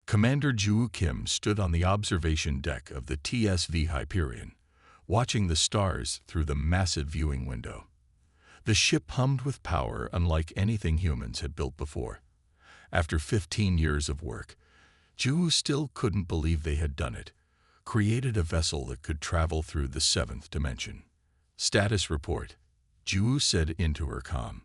Commander Ju Kim stood on the observation deck of the TSV Hyperion, watching the stars through the massive viewing window. The ship hummed with power unlike anything humans had built before. After 15 years of work, Ju still couldn't believe they had done it, created a vessel that could travel through the 7th dimension. Status report, Ju said into her comm.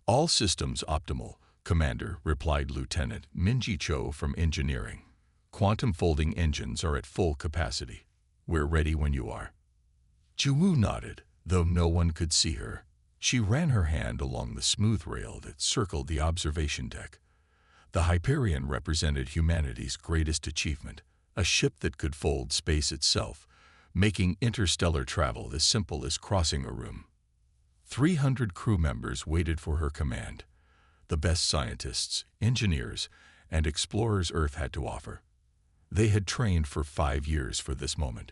All systems optimal, Commander, replied Lieutenant Minji Cho from Engineering. Quantum folding engines are at full capacity. We're ready when you are. Ju nodded, though no one could see her. She ran her hand along the smooth rail that circled the observation deck. The Hyperion represented humanity's greatest achievement, a ship that could fold space itself, making interstellar travel as simple as crossing a room. 300 crew members waited for her command, the best scientists, engineers, and explorers Earth had to offer. They had trained for 5 years for this moment.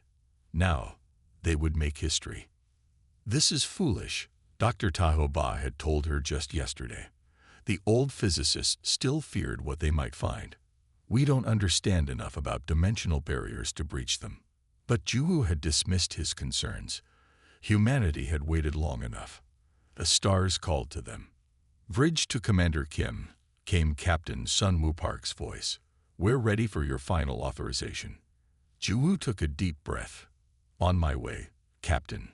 Now, they would make history. This is foolish, Dr. Taho Ba had told her just yesterday. The old physicists still feared what they might find. We don't understand enough about dimensional barriers to breach them. But Ju had dismissed his concerns. Humanity had waited long enough. The stars called to them. Bridge to Commander Kim, came Captain Sun Woo Park's voice. We're ready for your final authorization. Ju took a deep breath. On my way, Captain.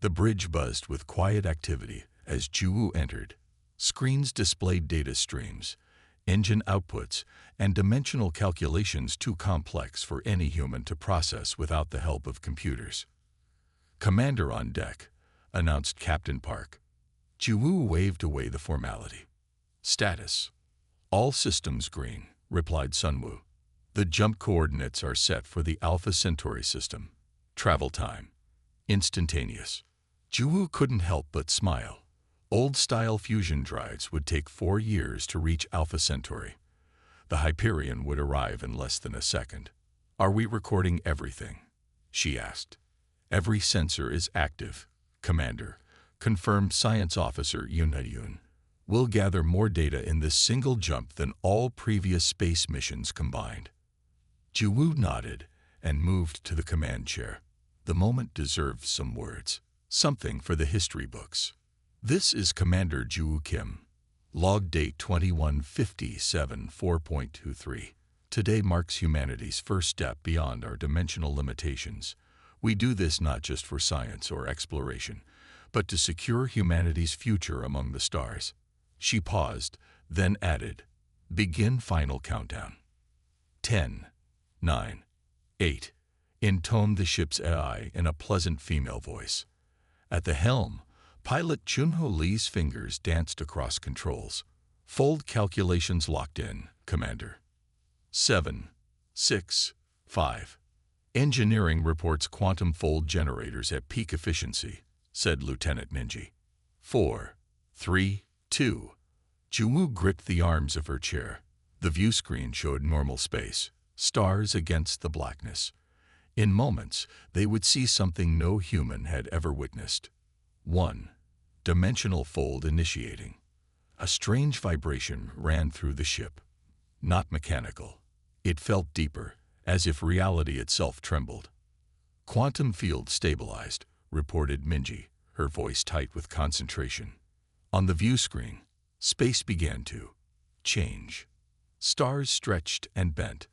The bridge buzzed with quiet activity as Ju entered. Screens displayed data streams, engine outputs, and dimensional calculations too complex for any human to process without the help of computers. Commander on deck, announced Captain Park. Ju waved away the formality. Status. All systems green, replied Sunwoo. The jump coordinates are set for the Alpha Centauri system. Travel time. Instantaneous. Ju couldn't help but smile. Old-style fusion drives would take 4 years to reach Alpha Centauri. The Hyperion would arrive in less than a second. Are we recording everything? She asked. Every sensor is active, Commander, confirmed Science Officer Yoon Ha-yoon. We'll gather more data in this single jump than all previous space missions combined. Ju nodded and moved to the command chair. The moment deserved some words, something for the history books. This is Commander Ju Kim. Log date 2157 4.23. Today marks humanity's first step beyond our dimensional limitations. We do this not just for science or exploration, but to secure humanity's future among the stars. She paused, then added, begin final countdown. 10, 9, 8, intoned the ship's AI in a pleasant female voice. At the helm, pilot Chun-Ho Lee's fingers danced across controls. Fold calculations locked in, Commander. 7, 6, 5. Engineering reports quantum fold generators at peak efficiency, said Lieutenant Minji. 4, 3, 2. Ju gripped the arms of her chair. The view screen showed normal space, stars against the blackness. In moments, they would see something no human had ever witnessed. 1. Dimensional fold initiating. A strange vibration ran through the ship. Not mechanical. It felt deeper, as if reality itself trembled. Quantum field stabilized, reported Minji, her voice tight with concentration. On the view screen, space began to change. Stars stretched and bent.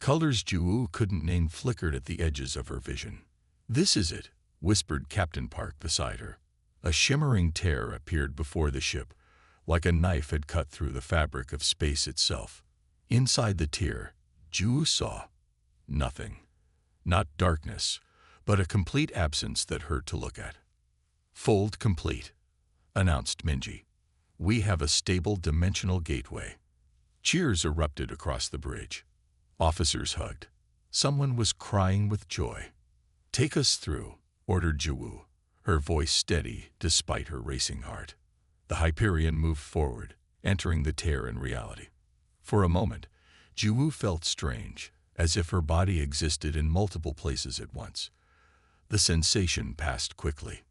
Colors Ju couldn't name flickered at the edges of her vision. This is it, whispered Captain Park beside her. A shimmering tear appeared before the ship, like a knife had cut through the fabric of space itself. Inside the tear, Ju saw nothing. Not darkness, but a complete absence that hurt to look at. Fold complete, announced Minji. We have a stable dimensional gateway. Cheers erupted across the bridge. Officers hugged. Someone was crying with joy. Take us through, ordered Ju, her voice steady despite her racing heart. The Hyperion moved forward, entering the tear in reality. For a moment, Ju felt strange, as if her body existed in multiple places at once. The sensation passed quickly.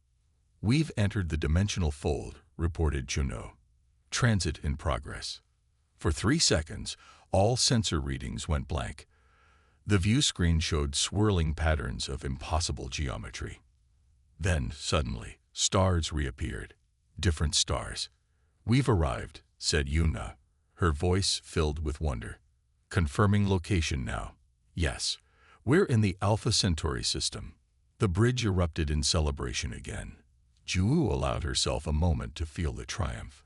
We've entered the dimensional fold, reported Chun-Ho. Transit in progress. For 3 seconds, All sensor readings went blank. The view screen showed swirling patterns of impossible geometry. Then, suddenly, stars reappeared. Different stars. "We've arrived," said Yuna, her voice filled with wonder. "Confirming location now." "Yes, we're in the Alpha Centauri system." The bridge erupted in celebration again. Ju allowed herself a moment to feel the triumph.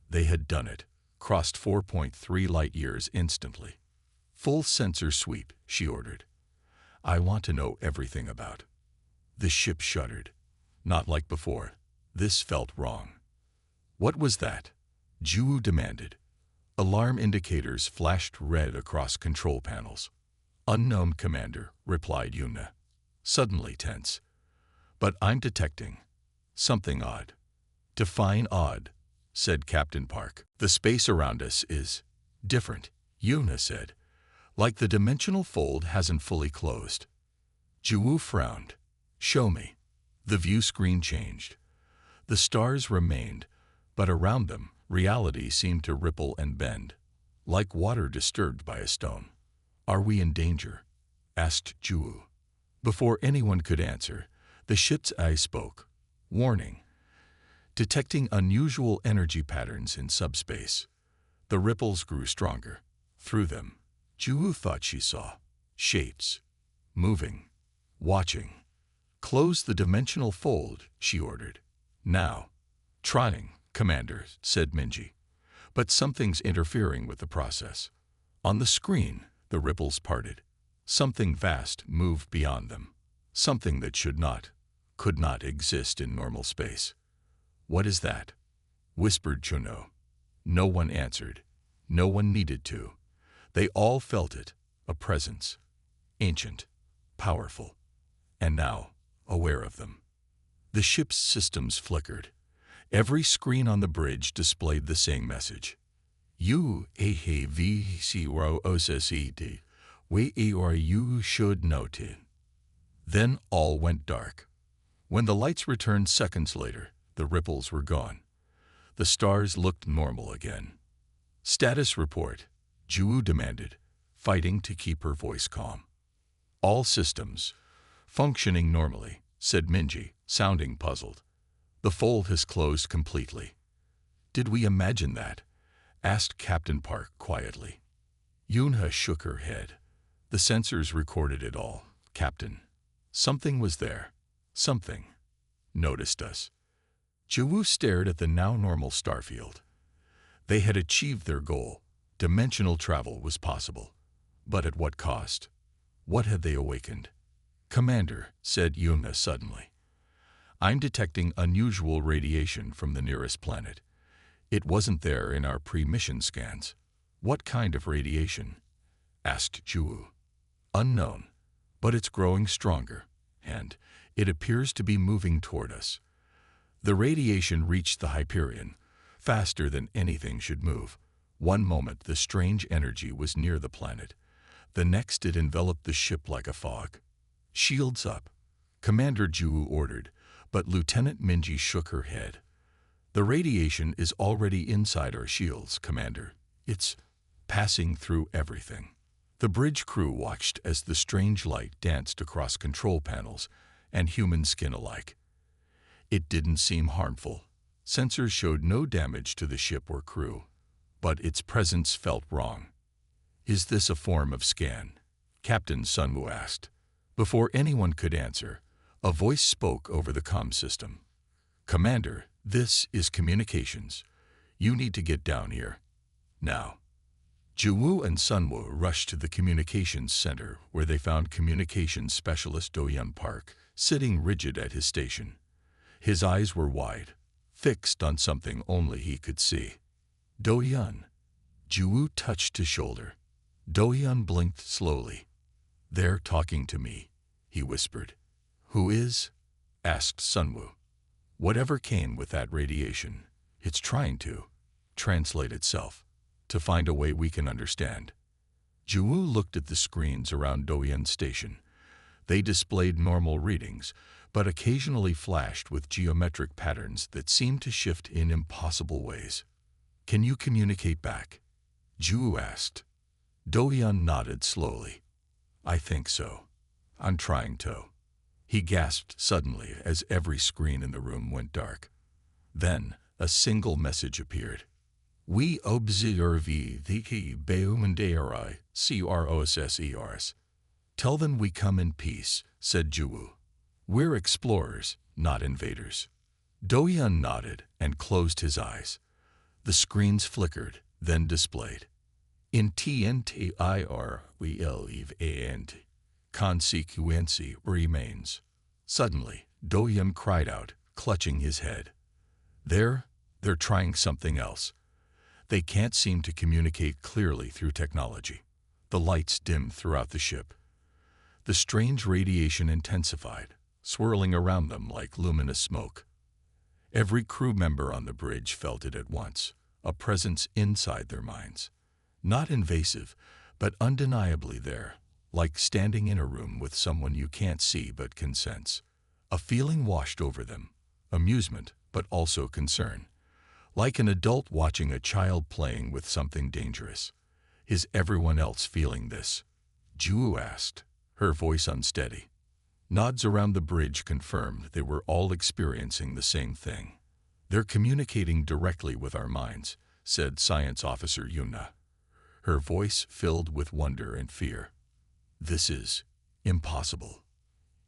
They had done it, crossed 4.3 light-years instantly. "Full sensor sweep," she ordered. "I want to know everything about." The ship shuddered. Not like before. This felt wrong. "What was that?" Ju demanded. Alarm indicators flashed red across control panels. "Unknown, Commander," replied Yuna, suddenly tense. "But I'm detecting something odd." "Define odd," said Captain Park. "The space around us is different," Yuna said. "Like the dimensional fold hasn't fully closed." Ju frowned. "Show me." The view screen changed. The stars remained, but around them, reality seemed to ripple and bend, like water disturbed by a stone. "Are we in danger?" asked Ju. Before anyone could answer, the ship's eye spoke. "Warning. Detecting unusual energy patterns in subspace." The ripples grew stronger. Through them, Ju thought she saw shapes, moving, watching. "Close the dimensional fold," she ordered. "Now." "Trying, Commander," said Minji. "But something's interfering with the process." On the screen, the ripples parted. Something vast moved beyond them. Something that could not exist in normal space. "What is that?" whispered Juno. No one answered. No one needed to. They all felt it, a presence. Ancient, powerful, and now aware of them. The ship's systems flickered. Every screen on the bridge displayed the same message. "You HFY we or you should note it." Then all went dark. When the lights returned seconds later, the ripples were gone. The stars looked normal again. "Status report," Ju demanded, fighting to keep her voice calm. "All systems functioning normally," said Minji, sounding puzzled. "The fold has closed completely." "Did we imagine that?" asked Captain Park quietly. Yunha shook her head. "The sensors recorded it all, Captain. Something was there. Something noticed us." Ju stared at the now normal starfield. They had achieved their goal. Dimensional travel was possible. But at what cost? What had they awakened? "Commander," said Yuna suddenly, "I'm detecting unusual radiation from the nearest planet. It wasn't there in our pre-mission scans." "What kind of radiation?" asked Ju. "Unknown, but it's growing stronger, and it appears to be moving toward us." The radiation reached the Hyperion faster than anything should move. One moment the strange energy was near the planet. The next it enveloped the ship like a fog. "Shields up," Commander Ju ordered, but Lieutenant Minji shook her head. "The radiation is already inside our shields, Commander. It's passing through everything." The bridge crew watched as the strange light danced across control panels and human skin alike. It didn't seem harmful. Sensors showed no damage to the ship or crew, but its presence felt wrong. "Is this a form of scan?" Captain Sunwoo asked. Before anyone could answer, a voice spoke over the comm system. "Commander, this is communications. You need to get down here. Now." Juwoo and Sunwoo rushed to the communications center, where they found communications specialist Do-Hyun Park sitting rigid at his station. His eyes were wide, fixed on something only he could see. "Do-Hyun." Juwoo touched his shoulder. Do-Hyun blinked slowly. "They're talking to me," he whispered. "Who is?" asked Sunwoo. "Whatever came with that radiation, it's trying to translate itself, to find a way we can understand." Juwoo looked at the screens around Do-Hyun's station. They displayed normal readings, but occasionally flashed with geometric patterns that seemed to shift in impossible ways. "Can you communicate back?" Juwoo asked. Do-hyun nodded slowly. I think so. I'm trying to. He gasped suddenly as every screen in the room went dark. Then, a single message appeared. We observe the Beumandari, CROSSERS. Tell them we come in peace, said Juwoo. We're explorers, not invaders. Do-hyun nodded and closed his eyes. The screens flickered, then displayed. In TNTIR, we leave and consequency remains. Suddenly, Do-hyun cried out, clutching his head. They're trying something else. They can't seem to communicate clearly through technology. The lights dimmed throughout the ship. The strange radiation intensified, swirling around them like luminous smoke. Every crew member on the bridge felt it at once, a presence inside their minds. Not invasive, but undeniably there, like standing in a room with someone you can't see but can sense. A feeling washed over them, amusement, but also concern. Like an adult watching a child playing with something dangerous. Is everyone else feeling this? Juwoo asked, her voice unsteady. Nods around the bridge confirmed they were all experiencing the same thing. They're communicating directly with our minds, said Science Officer Yuna. Her voice filled with wonder and fear. This is impossible.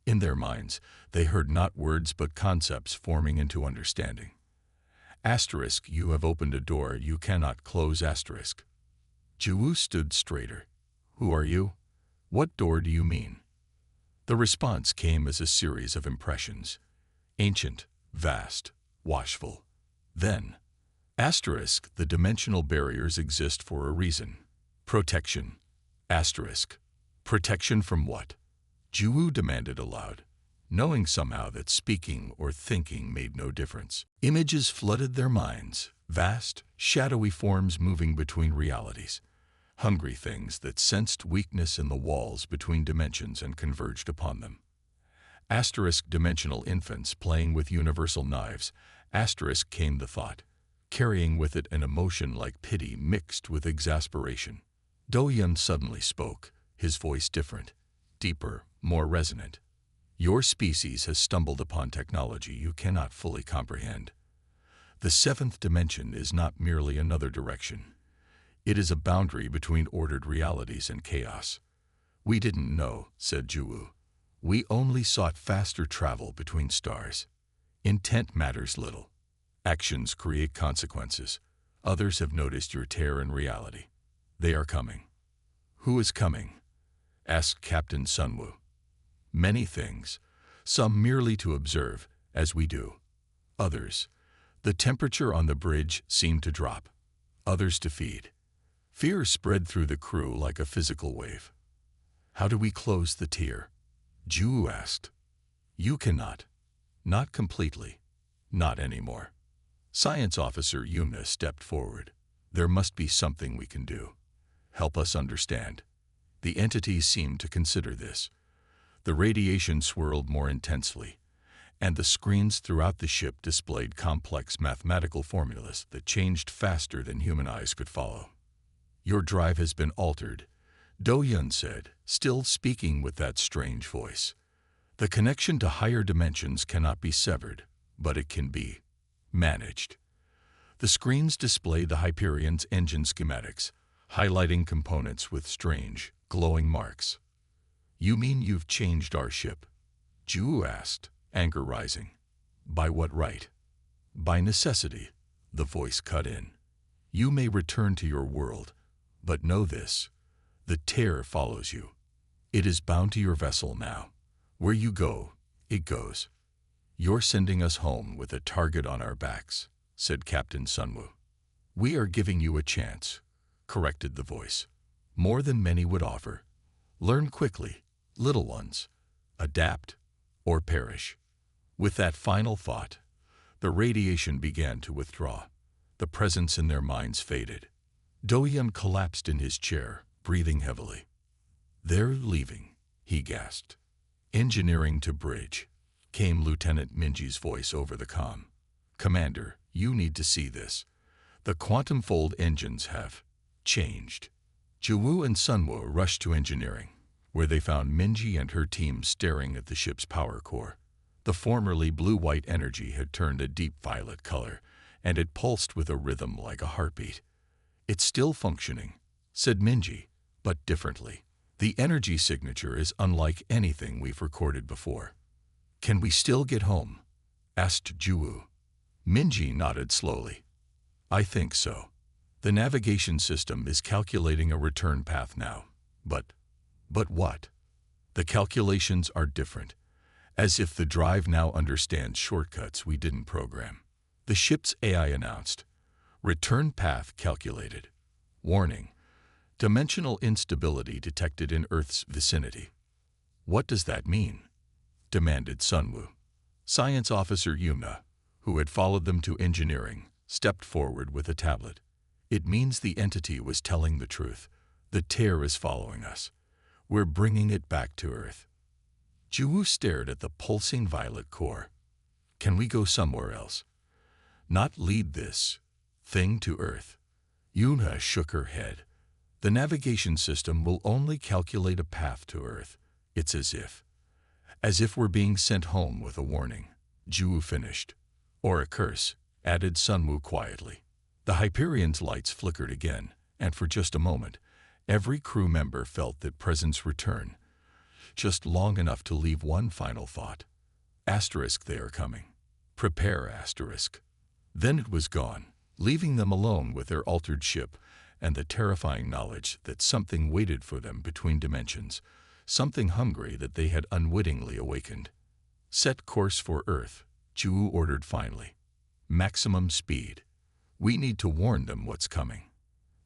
In their minds, they heard not words but concepts forming into understanding. Asterisk, you have opened a door you cannot close, asterisk. Juwoo stood straighter. Who are you? What door do you mean? The response came as a series of impressions. Ancient, vast, watchful. Then, asterisk, the dimensional barriers exist for a reason. Protection. Asterisk. Protection from what? Juwoo demanded aloud, knowing somehow that speaking or thinking made no difference. Images flooded their minds, vast, shadowy forms moving between realities. Hungry things that sensed weakness in the walls between dimensions and converged upon them. Asterisk, dimensional infants playing with universal knives. Asterisk, came the thought, carrying with it an emotion like pity mixed with exasperation. Do-hyun suddenly spoke, his voice different, deeper, more resonant. Your species has stumbled upon technology you cannot fully comprehend. The seventh dimension is not merely another direction. It is a boundary between ordered realities and chaos. We didn't know, said Juwoo. We only sought faster travel between stars. Intent matters little. Actions create consequences. Others have noticed your tear in reality. They are coming. Who is coming? Asked Captain Sunwoo. Many things. Some merely to observe, as we do. Others. The temperature on the bridge seemed to drop. Others to feed. Fear spread through the crew like a physical wave. How do we close the tear? Juwoo asked. You cannot. Not completely. Not anymore. Science Officer Yuna stepped forward. There must be something we can do. Help us understand. The entities seemed to consider this. The radiation swirled more intensely, and the screens throughout the ship displayed complex mathematical formulas that changed faster than human eyes could follow. Your drive has been altered, Do-hyun said, still speaking with that strange voice. The connection to higher dimensions cannot be severed, but it can be managed. The screens display the Hyperion's engine schematics, highlighting components with strange, glowing marks. You mean you've changed our ship? Juwoo asked, anger rising. By what right? By necessity, the voice cut in. You may return to your world, but know this. The tear follows you. It is bound to your vessel now. Where you go, it goes. You're sending us home with a target on our backs, said Captain Sunwoo. We are giving you a chance, corrected the voice. More than many would offer. Learn quickly, little ones. Adapt or perish. With that final thought, the radiation began to withdraw. The presence in their minds faded. Do-hyun collapsed in his chair, breathing heavily. They're leaving, he gasped. Engineering to bridge, came Lieutenant Minji's voice over the comm. Commander, you need to see this. The quantum fold engines have changed. Jiwoo and Sunwoo rushed to engineering, where they found Minji and her team staring at the ship's power core. The formerly blue-white energy had turned a deep violet color, and it pulsed with a rhythm like a heartbeat. "It's still functioning," said Minji, "but differently. The energy signature is unlike anything we've recorded before." "Can we still get home?" asked Jiwoo. Minji nodded slowly. "I think so. The navigation system is calculating a return path now. But what? The calculations are different, as if the drive now understands shortcuts we didn't program." The ship's AI announced, "Return path calculated. Warning, dimensional instability detected in Earth's vicinity." "What does that mean?" demanded Sunwoo. Science Officer Yuna, who had followed them to engineering, stepped forward with a tablet. "It means the entity was telling the truth. The tear is following us. We're bringing it back to Earth." Jiwoo stared at the pulsing violet core. "Can we go somewhere else? Not lead this thing to Earth?" Yuna shook her head. "The navigation system will only calculate a path to Earth. It's as if we're being sent home with a warning," Jiwoo finished. "Or a curse," added Sunwoo quietly. The Hyperion's lights flickered again, and for just a moment, every crew member felt that presence return, just long enough to leave one final thought. Asterisk, they are coming. Prepare asterisk. Then it was gone, leaving them alone with their altered ship and the terrifying knowledge that something waited for them between dimensions, something hungry that they had unwittingly awakened. "Set course for Earth," Jiwoo ordered finally. "Maximum speed. We need to warn them what's coming."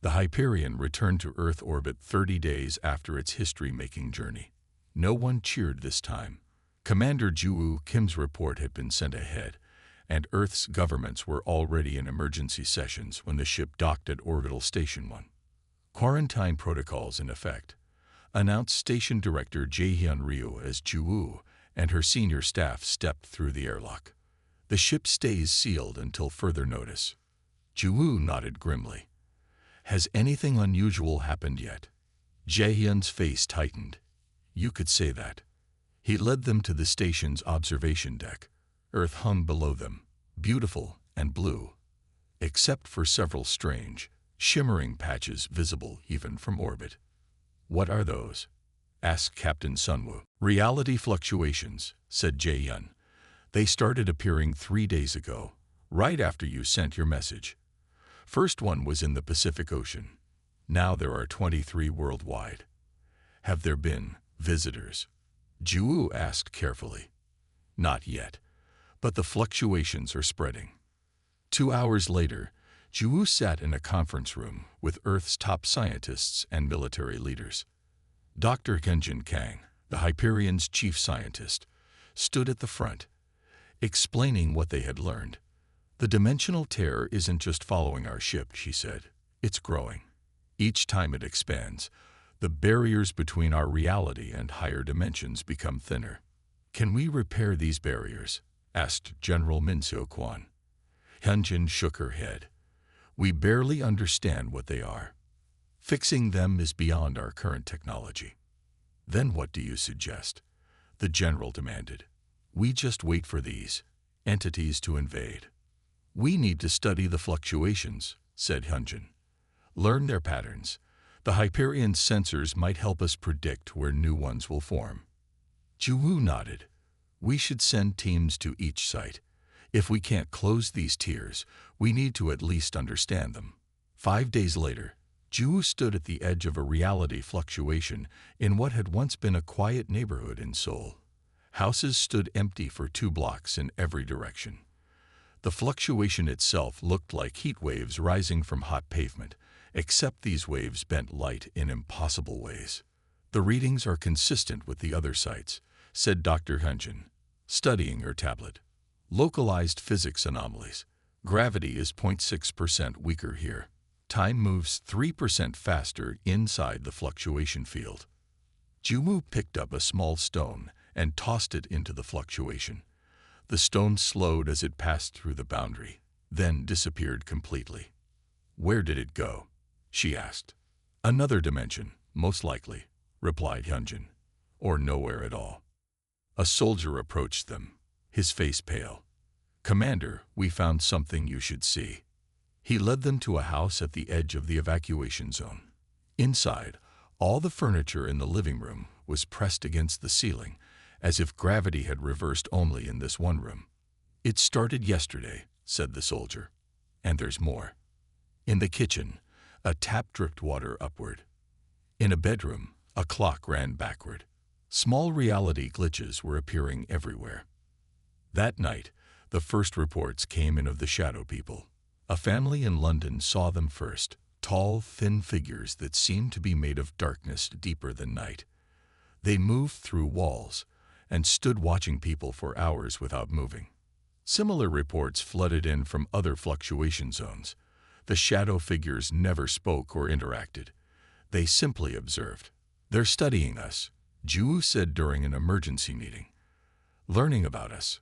The Hyperion returned to Earth orbit 30 days after its history-making journey. No one cheered this time. Commander Jiwoo Kim's report had been sent ahead, and Earth's governments were already in emergency sessions when the ship docked at Orbital Station 1. "Quarantine protocols in effect," announced Station Director Jaehyun Ryu as Jiwoo and her senior staff stepped through the airlock. "The ship stays sealed until further notice." Jiwoo nodded grimly. "Has anything unusual happened yet?" Jaehyun's face tightened. "You could say that." He led them to the station's observation deck. Earth hung below them, beautiful and blue, except for several strange, shimmering patches visible even from orbit. "What are those?" asked Captain Sunwoo. "Reality fluctuations," said Jaehyun. "They started appearing 3 days ago, right after you sent your message. First one was in the Pacific Ocean. Now there are 23 worldwide." "Have there been visitors?" Jiwoo asked carefully. "Not yet, but the fluctuations are spreading." 2 hours later, Jiwoo sat in a conference room with Earth's top scientists and military leaders. Dr. Hyunjin Kang, the Hyperion's chief scientist, stood at the front, explaining what they had learned. "The dimensional tear isn't just following our ship," she said. "It's growing. Each time it expands, the barriers between our reality and higher dimensions become thinner." "Can we repair these barriers?" asked General Min Seo-kwon. Hyunjin shook her head. "We barely understand what they are. Fixing them is beyond our current technology." "Then what do you suggest?" the general demanded. "We just wait for these entities to invade." "We need to study the fluctuations," said Hyunjin. "Learn their patterns. The Hyperion sensors might help us predict where new ones will form." Jiwoo nodded. "We should send teams to each site. If we can't close these tiers, we need to at least understand them." 5 days later, Jiwoo stood at the edge of a reality fluctuation in what had once been a quiet neighborhood in Seoul. Houses stood empty for 2 blocks in every direction. The fluctuation itself looked like heat waves rising from hot pavement, except these waves bent light in impossible ways. "The readings are consistent with the other sites," said Dr. Hyunjin, studying her tablet. "Localized physics anomalies. Gravity is 0.6% weaker here. Time moves 3% faster inside the fluctuation field." Jiwoo picked up a small stone and tossed it into the fluctuation. The stone slowed as it passed through the boundary, then disappeared completely. "Where did it go?" she asked. Another dimension, most likely, replied Hyunjin. Or nowhere at all. A soldier approached them, his face pale. Commander, we found something you should see. He led them to a house at the edge of the evacuation zone. Inside, all the furniture in the living room was pressed against the ceiling, as if gravity had reversed only in this one room. It started yesterday, said the soldier. And there's more. In the kitchen, a tap dripped water upward. In a bedroom, a clock ran backward. Small reality glitches were appearing everywhere. That night, the first reports came in of the shadow people. A family in London saw them first, tall, thin figures that seemed to be made of darkness deeper than night. They moved through walls and stood watching people for hours without moving. Similar reports flooded in from other fluctuation zones. The shadow figures never spoke or interacted. They simply observed. They're studying us, Ju said during an emergency meeting. Learning about us.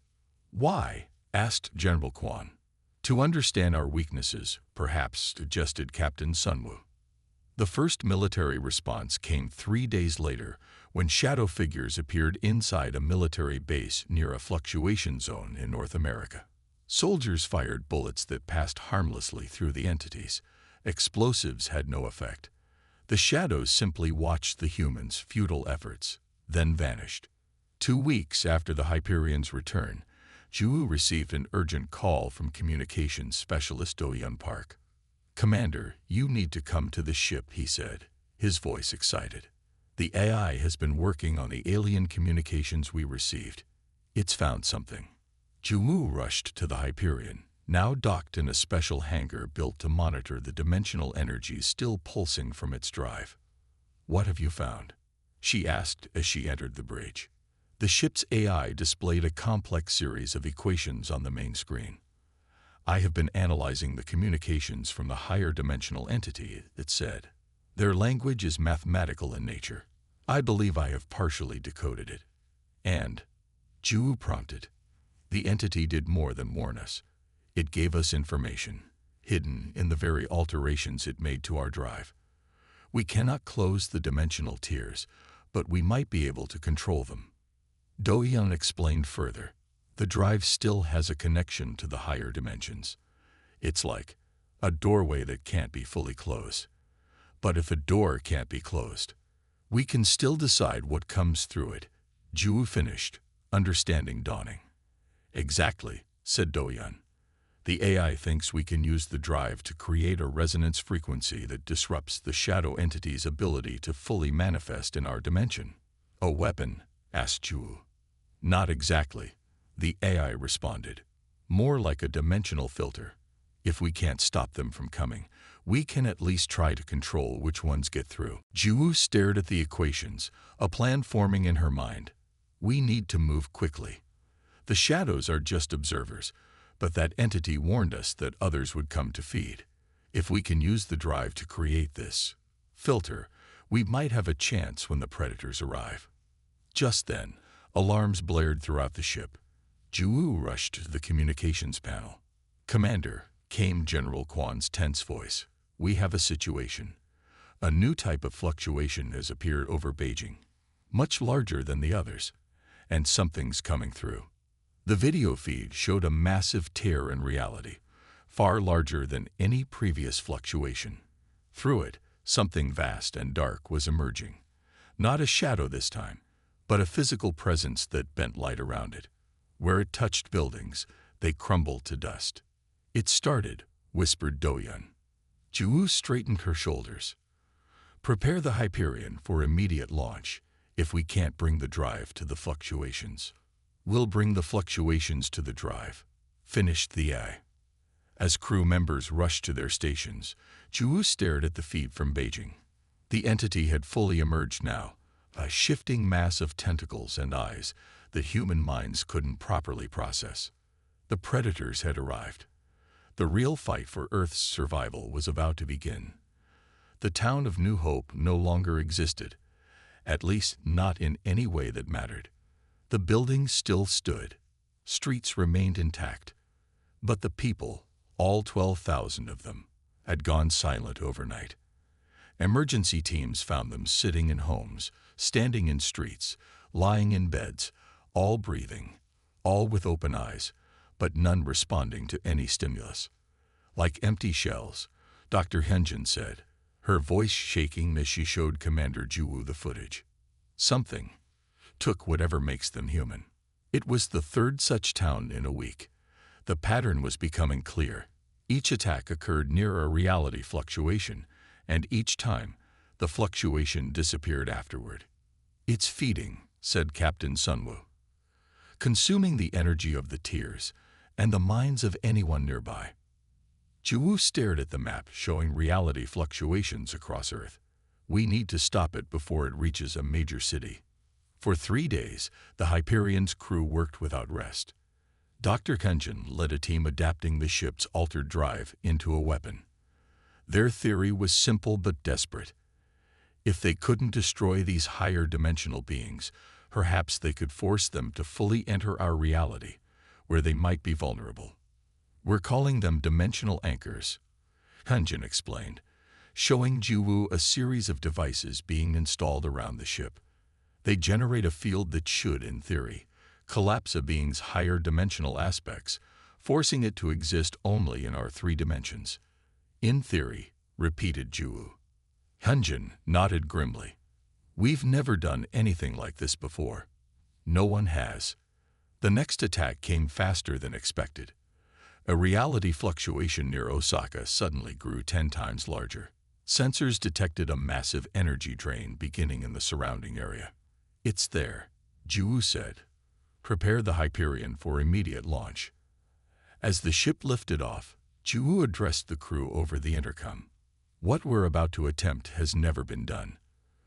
Why? Asked General Kwan. To understand our weaknesses, perhaps, suggested Captain Sunwoo. The first military response came 3 days later when shadow figures appeared inside a military base near a fluctuation zone in North America. Soldiers fired bullets that passed harmlessly through the entities. Explosives had no effect. The shadows simply watched the humans' futile efforts, then vanished. 2 weeks after the Hyperion's return, Ju received an urgent call from communications specialist Do-Hyun Park. Commander, you need to come to the ship, he said, his voice excited. The AI has been working on the alien communications we received. It's found something. Ju rushed to the Hyperion, now docked in a special hangar built to monitor the dimensional energies still pulsing from its drive. What have you found? She asked as she entered the bridge. The ship's AI displayed a complex series of equations on the main screen. I have been analyzing the communications from the higher dimensional entity, it said. Their language is mathematical in nature. I believe I have partially decoded it. And, Ju prompted, the entity did more than warn us. It gave us information, hidden in the very alterations it made to our drive. We cannot close the dimensional tiers, but we might be able to control them. Do-Hyun explained further. The drive still has a connection to the higher dimensions. It's like a doorway that can't be fully closed. But if a door can't be closed, we can still decide what comes through it. Ju finished, understanding dawning. Exactly, said Do-Hyun. The AI thinks we can use the drive to create a resonance frequency that disrupts the shadow entity's ability to fully manifest in our dimension. A weapon? Asked Ju. Not exactly, the AI responded. More like a dimensional filter. If we can't stop them from coming, we can at least try to control which ones get through. Ju stared at the equations, a plan forming in her mind. We need to move quickly. The shadows are just observers, but that entity warned us that others would come to feed. If we can use the drive to create this filter, we might have a chance when the predators arrive. Just then, alarms blared throughout the ship. Ju rushed to the communications panel. Commander, came General Kwan's tense voice. We have a situation. A new type of fluctuation has appeared over Beijing, much larger than the others, and something's coming through. The video feed showed a massive tear in reality, far larger than any previous fluctuation. Through it, something vast and dark was emerging. Not a shadow this time, but a physical presence that bent light around it. Where it touched buildings, they crumbled to dust. It started, whispered Do-Hyun. Ju straightened her shoulders. Prepare the Hyperion for immediate launch. If we can't bring the drive to the fluctuations, we'll bring the fluctuations to the drive, finished the AI. As crew members rushed to their stations, Ju stared at the feed from Beijing. The entity had fully emerged now, a shifting mass of tentacles and eyes that human minds couldn't properly process. The predators had arrived. The real fight for Earth's survival was about to begin. The town of New Hope no longer existed, at least not in any way that mattered. The buildings still stood. Streets remained intact. But the people, all 12,000 of them, had gone silent overnight. Emergency teams found them sitting in homes, standing in streets, lying in beds, all breathing, all with open eyes, but none responding to any stimulus. Like empty shells, Dr. Hyunjin said, her voice shaking as she showed Commander Juwoo the footage. Something took whatever makes them human. It was the third such town in a week. The pattern was becoming clear. Each attack occurred near a reality fluctuation, and each time, the fluctuation disappeared afterward. "It's feeding," said Captain Sunwoo, "consuming the energy of the tiers and the minds of anyone nearby." Juwoo stared at the map showing reality fluctuations across Earth. "We need to stop it before it reaches a major city." For 3 days, the Hyperion's crew worked without rest. Dr. Hyunjin led a team adapting the ship's altered drive into a weapon. Their theory was simple but desperate. If they couldn't destroy these higher dimensional beings, perhaps they could force them to fully enter our reality, where they might be vulnerable. "We're calling them dimensional anchors," Hyunjin explained, showing Juwoo a series of devices being installed around the ship. They generate a field that should, in theory, collapse a being's higher dimensional aspects, forcing it to exist only in our 3 dimensions. "In theory," repeated Juwoo. Hyunjin nodded grimly. "We've never done anything like this before." "No one has." The next attack came faster than expected. A reality fluctuation near Osaka suddenly grew 10 times larger. Sensors detected a massive energy drain beginning in the surrounding area. "It's there," Juwoo said. "Prepare the Hyperion for immediate launch." As the ship lifted off, Juwoo addressed the crew over the intercom. "What we're about to attempt has never been done.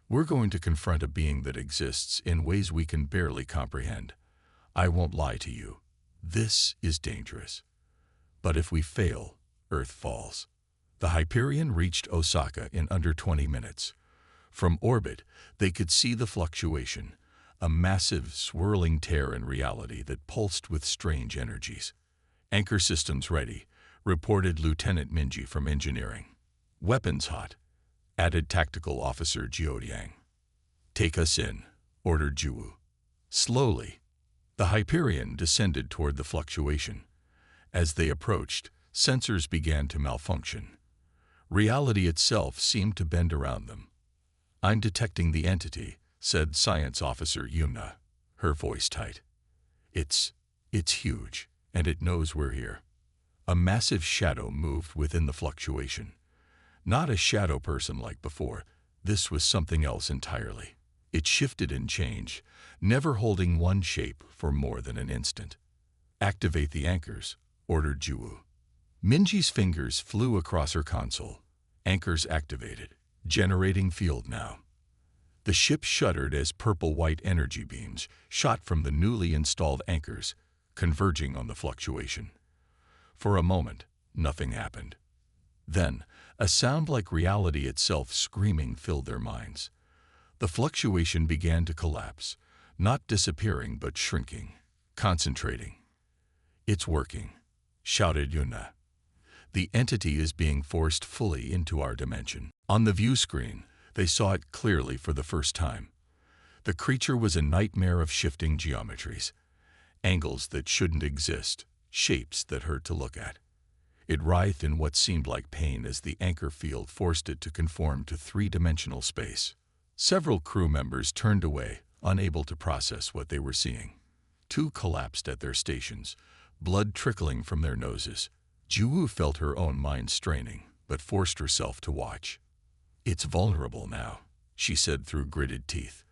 We're going to confront a being that exists in ways we can barely comprehend. I won't lie to you. This is dangerous. But if we fail, Earth falls." The Hyperion reached Osaka in under 20 minutes. From orbit, they could see the fluctuation, a massive, swirling tear in reality that pulsed with strange energies. "Anchor systems ready," reported Lieutenant Minji from engineering. "Weapons hot," added Tactical Officer Jiodiang. "Take us in," ordered Juwoo. Slowly, the Hyperion descended toward the fluctuation. As they approached, sensors began to malfunction. Reality itself seemed to bend around them. "I'm detecting the entity," said Science Officer Yuna, her voice tight. It's huge, and it knows we're here." A massive shadow moved within the fluctuation. Not a shadow person like before. This was something else entirely. It shifted and changed, never holding one shape for more than an instant. "Activate the anchors," ordered Juwoo. Minji's fingers flew across her console. Anchors activated, generating field now. The ship shuddered as purple-white energy beams shot from the newly installed anchors, converging on the fluctuation. For a moment, nothing happened. Then, a sound like reality itself screaming filled their minds. The fluctuation began to collapse, not disappearing but shrinking, concentrating. "It's working," shouted Yuna. "The entity is being forced fully into our dimension." On the view screen, they saw it clearly for the first time. The creature was a nightmare of shifting geometries, angles that shouldn't exist, shapes that hurt to look at. It writhed in what seemed like pain as the anchor field forced it to conform to 3-dimensional space. Several crew members turned away, unable to process what they were seeing. 2 collapsed at their stations, blood trickling from their noses. Juwoo felt her own mind straining, but forced herself to watch. "It's vulnerable now," she said through gritted teeth.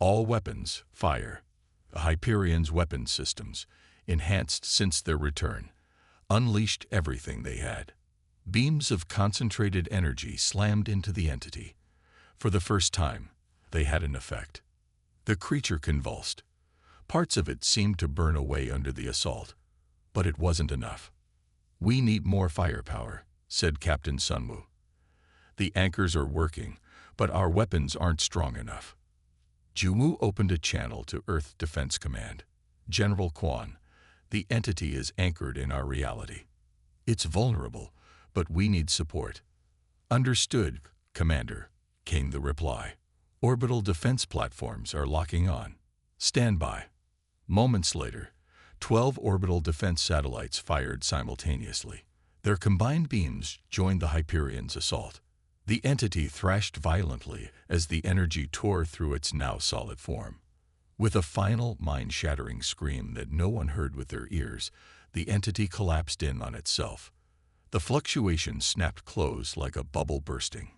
"All weapons, fire." The Hyperion's weapon systems, enhanced since their return, unleashed everything they had. Beams of concentrated energy slammed into the entity. For the first time, they had an effect. The creature convulsed. Parts of it seemed to burn away under the assault. But it wasn't enough. "We need more firepower," said Captain Sunwoo. "The anchors are working, but our weapons aren't strong enough." Juwoo opened a channel to Earth Defense Command. "General Kwan, the entity is anchored in our reality. It's vulnerable, but we need support." "Understood, Commander," came the reply. Orbital defense platforms are locking on. Stand by. Moments later, 12 orbital defense satellites fired simultaneously. Their combined beams joined the Hyperion's assault. The entity thrashed violently as the energy tore through its now solid form. With a final, mind-shattering scream that no one heard with their ears, the entity collapsed in on itself. The fluctuation snapped closed like a bubble bursting.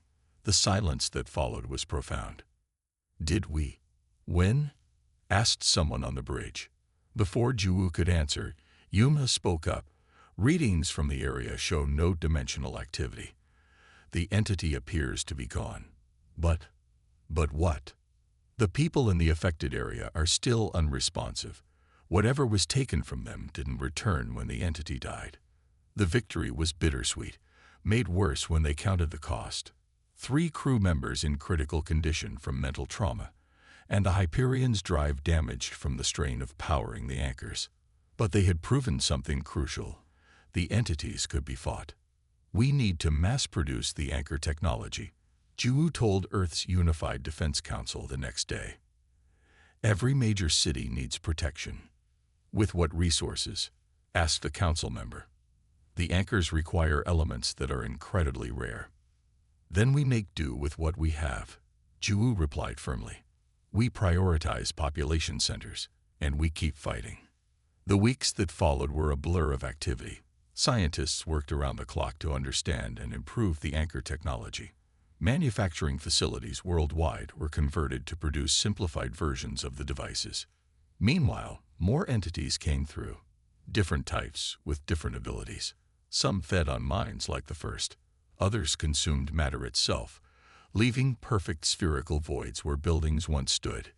The silence that followed was profound. "Did we win?" asked someone on the bridge. Before Ju could answer, Yuma spoke up. "Readings from the area show no dimensional activity. The entity appears to be gone." But what? "The people in the affected area are still unresponsive. Whatever was taken from them didn't return when the entity died." The victory was bittersweet, made worse when they counted the cost. 3 crew members in critical condition from mental trauma, and the Hyperion's drive damaged from the strain of powering the anchors. But they had proven something crucial. The entities could be fought. "We need to mass-produce the anchor technology," Ju told Earth's Unified Defense Council the next day. "Every major city needs protection." "With what resources?" asked the council member. "The anchors require elements that are incredibly rare." "Then we make do with what we have," Ju replied firmly. "We prioritize population centers, and we keep fighting." The weeks that followed were a blur of activity. Scientists worked around the clock to understand and improve the anchor technology. Manufacturing facilities worldwide were converted to produce simplified versions of the devices. Meanwhile, more entities came through. Different types with different abilities. Some fed on minds like the first. Others consumed matter itself, leaving perfect spherical voids where buildings once stood.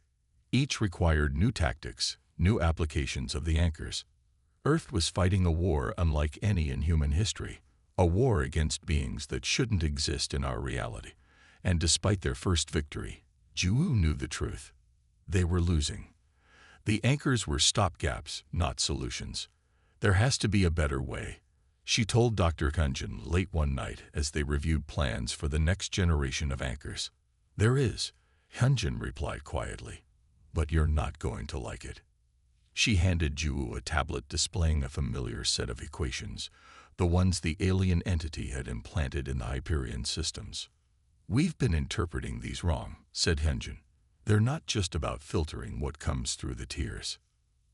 Each required new tactics, new applications of the anchors. Earth was fighting a war unlike any in human history, a war against beings that shouldn't exist in our reality. And despite their first victory, Ju knew the truth. They were losing. The anchors were stopgaps, not solutions. "There has to be a better way," she told Dr. Kunjin late one night as they reviewed plans for the next generation of anchors. "There is," Hyunjin replied quietly, "but you're not going to like it." She handed Ju a tablet displaying a familiar set of equations, the ones the alien entity had implanted in the Hyperion systems. "We've been interpreting these wrong," said Hyunjin. "They're not just about filtering what comes through the tiers."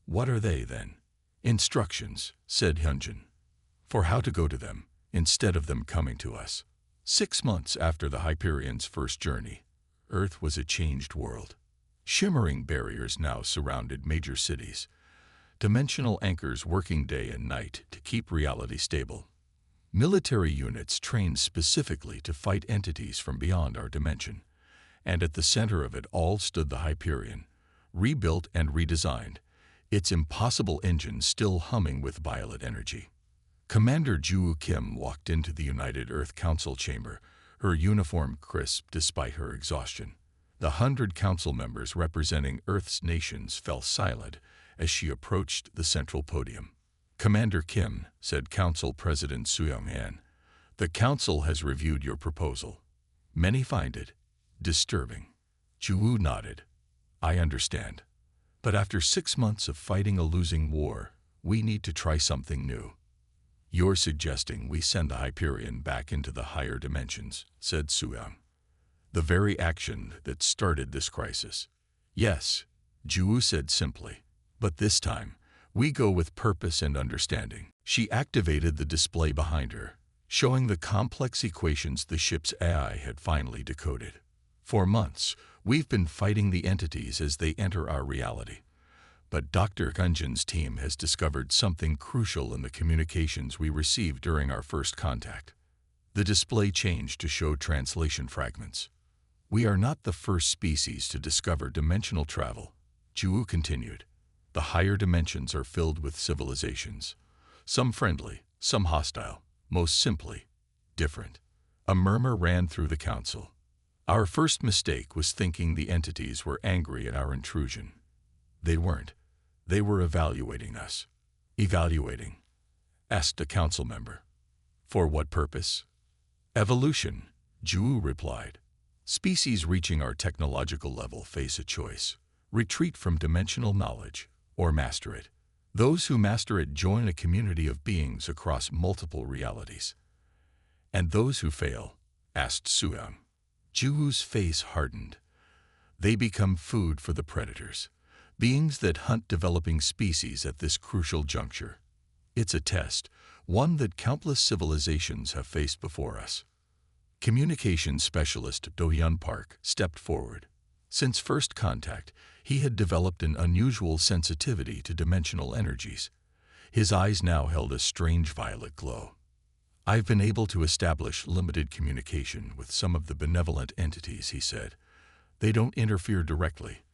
"What are they, then?" "Instructions," said Hyunjin, "for how to go to them, instead of them coming to us." 6 months after the Hyperion's first journey, Earth was a changed world. Shimmering barriers now surrounded major cities, dimensional anchors working day and night to keep reality stable. Military units trained specifically to fight entities from beyond our dimension, and at the center of it all stood the Hyperion, rebuilt and redesigned, its impossible engine still humming with violet energy. Commander Ju Kim walked into the United Earth Council chamber, her uniform crisp despite her exhaustion. The 100 council members representing Earth's nations fell silent as she approached the central podium. "Commander Kim," said Council President Soo-Young-han, "the Council has reviewed your proposal. Many find it disturbing." Ju nodded. "I understand. But after 6 months of fighting a losing war, we need to try something new." "You're suggesting we send the Hyperion back into the higher dimensions," said Soo-Young. "The very action that started this crisis." "Yes," Ju said simply. "But this time, we go with purpose and understanding." She activated the display behind her, showing the complex equations the ship's AI had finally decoded. "For months, we've been fighting the entities as they enter our reality. But Dr. Kunjin's team has discovered something crucial in the communications we received during our first contact." The display changed to show translation fragments. "We are not the first species to discover dimensional travel," Ju continued. "The higher dimensions are filled with civilizations, some friendly, some hostile, most simply different." A murmur ran through the council. "Our first mistake was thinking the entities were angry at our intrusion. They weren't. They were evaluating us." "Evaluating?" asked a council member. "For what purpose?" "Evolution," Ju replied. Species reaching our technological level face a choice: retreat from dimensional knowledge or master it. Those who master it join a community of beings across multiple realities. And those who fail? Asked Suyang. Juwoo's face hardened. They become food for the predators, beings that hunt developing species at this crucial juncture. It's a test, one that countless civilizations have faced before us. Communications specialist Do-hyun Park stepped forward. Since first contact, he had developed an unusual sensitivity to dimensional energies. His eyes now held a strange violet glow. "I've been able to establish limited communication with some of the benevolent entities," he said. "They don't interfere directly.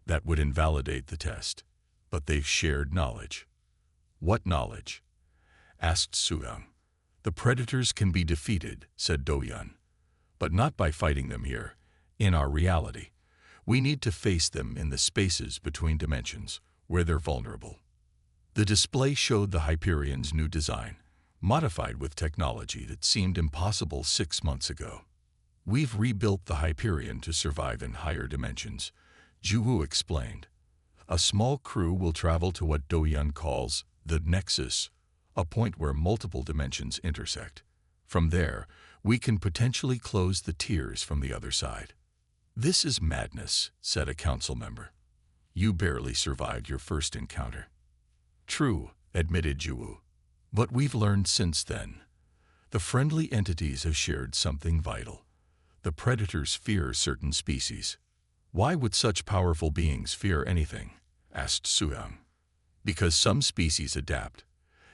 That would invalidate the test. But they've shared knowledge." "What knowledge?" asked Suyang. "The predators can be defeated," said Do-hyun. "But not by fighting them here, in our reality. We need to face them in the spaces between dimensions, where they're vulnerable." The display showed the Hyperion's new design, modified with technology that seemed impossible 6 months ago. "We've rebuilt the Hyperion to survive in higher dimensions," Juwoo explained. "A small crew will travel to what Do-hyun calls the Nexus, a point where multiple dimensions intersect. From there, we can potentially close the tiers from the other side." "This is madness," said a council member. "You barely survived your first encounter." "True," admitted Juwoo. "But we've learned since then. The friendly entities have shared something vital. The predators fear certain species." "Why would such powerful beings fear anything?" asked Suyang. "Because some species adapt,"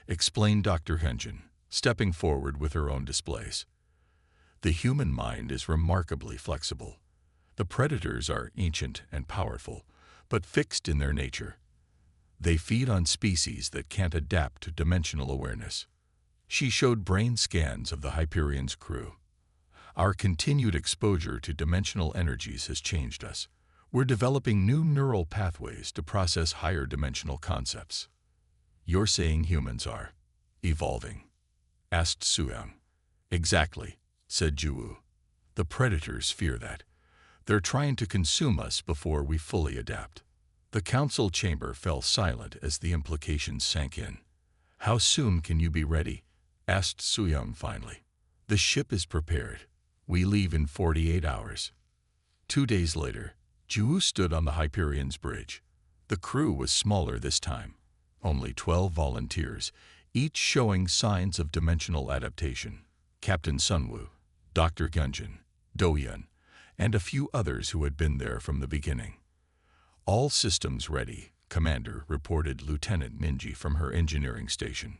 explained Dr. Hyunjin, stepping forward with her own displays. "The human mind is remarkably flexible. The predators are ancient and powerful, but fixed in their nature. They feed on species that can't adapt to dimensional awareness." She showed brain scans of the Hyperion's crew. "Our continued exposure to dimensional energies has changed us. We're developing new neural pathways to process higher dimensional concepts." "You're saying humans are evolving?" asked Suyang. "Exactly," said Juwoo. "The predators fear that. They're trying to consume us before we fully adapt." The council chamber fell silent as the implications sank in. "How soon can you be ready?" asked Suyang finally. "The ship is prepared. We leave in 48 hours. 2 days later, Juwoo stood on the Hyperion's bridge. The crew was smaller this time, only 12 volunteers, each showing signs of dimensional adaptation. Captain Sunwoo, Dr. Gunjin, Do-hyun, and a few others who had been there from the beginning. "All systems ready," Commander reported Lieutenant Minji from her engineering station.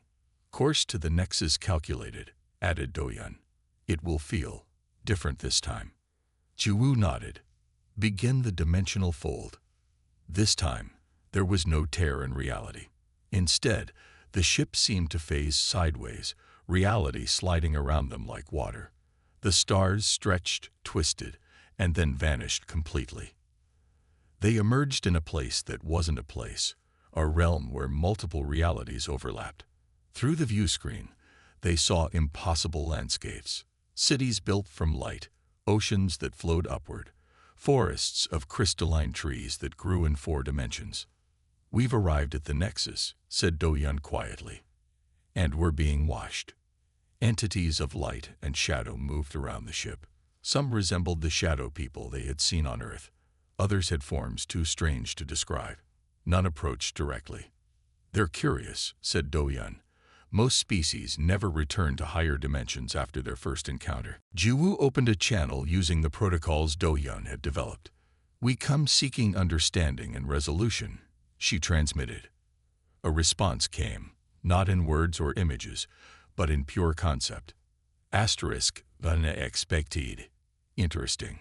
"Course to the Nexus calculated," added Do-hyun. "It will feel different this time." Juwoo nodded. "Begin the dimensional fold." This time, there was no tear in reality. Instead, the ship seemed to phase sideways, reality sliding around them like water. The stars stretched, twisted, and then vanished completely. They emerged in a place that wasn't a place, a realm where multiple realities overlapped. Through the view screen, they saw impossible landscapes, cities built from light, oceans that flowed upward, forests of crystalline trees that grew in 4 dimensions. "We've arrived at the Nexus," said Do-hyun quietly. "And we're being washed." Entities of light and shadow moved around the ship. Some resembled the shadow people they had seen on Earth. Others had forms too strange to describe. None approached directly. "They're curious," said Do-hyun. "Most species never return to higher dimensions after their first encounter." Juwoo opened a channel using the protocols Do-hyun had developed. "We come seeking understanding and resolution," she transmitted. A response came, not in words or images, but in pure concept. Asterisk, unexpected. Interesting.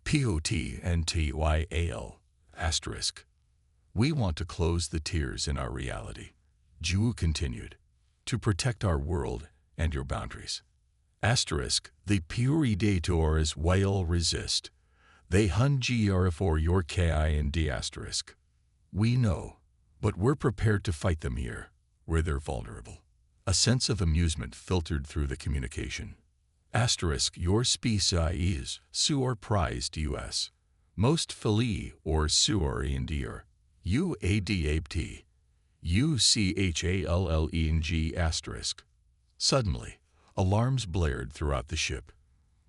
POTNTYAL. Asterisk. "We want to close the tiers in our reality," Juwoo continued, "to protect our world and your boundaries." Asterisk, "The Puritors will resist. They hungi for your KIND asterisk. We know, but we're prepared to fight them here, where they're vulnerable." A sense of amusement filtered through the communication. Asterisk your species sur prized us. Most fili or sur indir. UADAPT. UCHALLENG asterisk. Suddenly, alarms blared throughout the ship.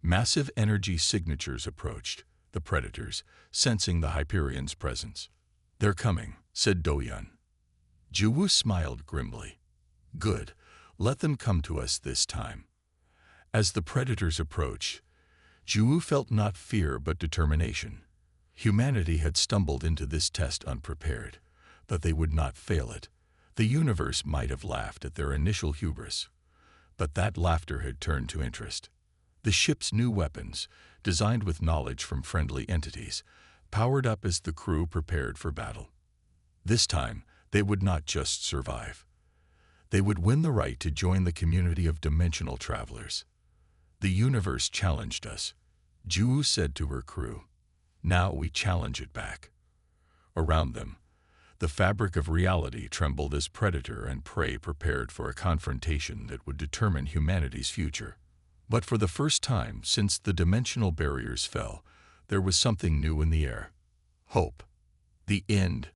Massive energy signatures approached, the predators, sensing the Hyperion's presence. "They're coming," said Do-Yun. Ju-Woo smiled grimly. "Good, let them come to us this time." As the predators approached, Ju-Woo felt not fear but determination. Humanity had stumbled into this test unprepared, but they would not fail it. The universe might have laughed at their initial hubris, but that laughter had turned to interest. The ship's new weapons, designed with knowledge from friendly entities, powered up as the crew prepared for battle. This time, they would not just survive. They would win the right to join the community of dimensional travelers. "The universe challenged us," Ju said to her crew. "Now we challenge it back." Around them, the fabric of reality trembled as predator and prey prepared for a confrontation that would determine humanity's future. But for the first time since the dimensional barriers fell, there was something new in the air. Hope. The end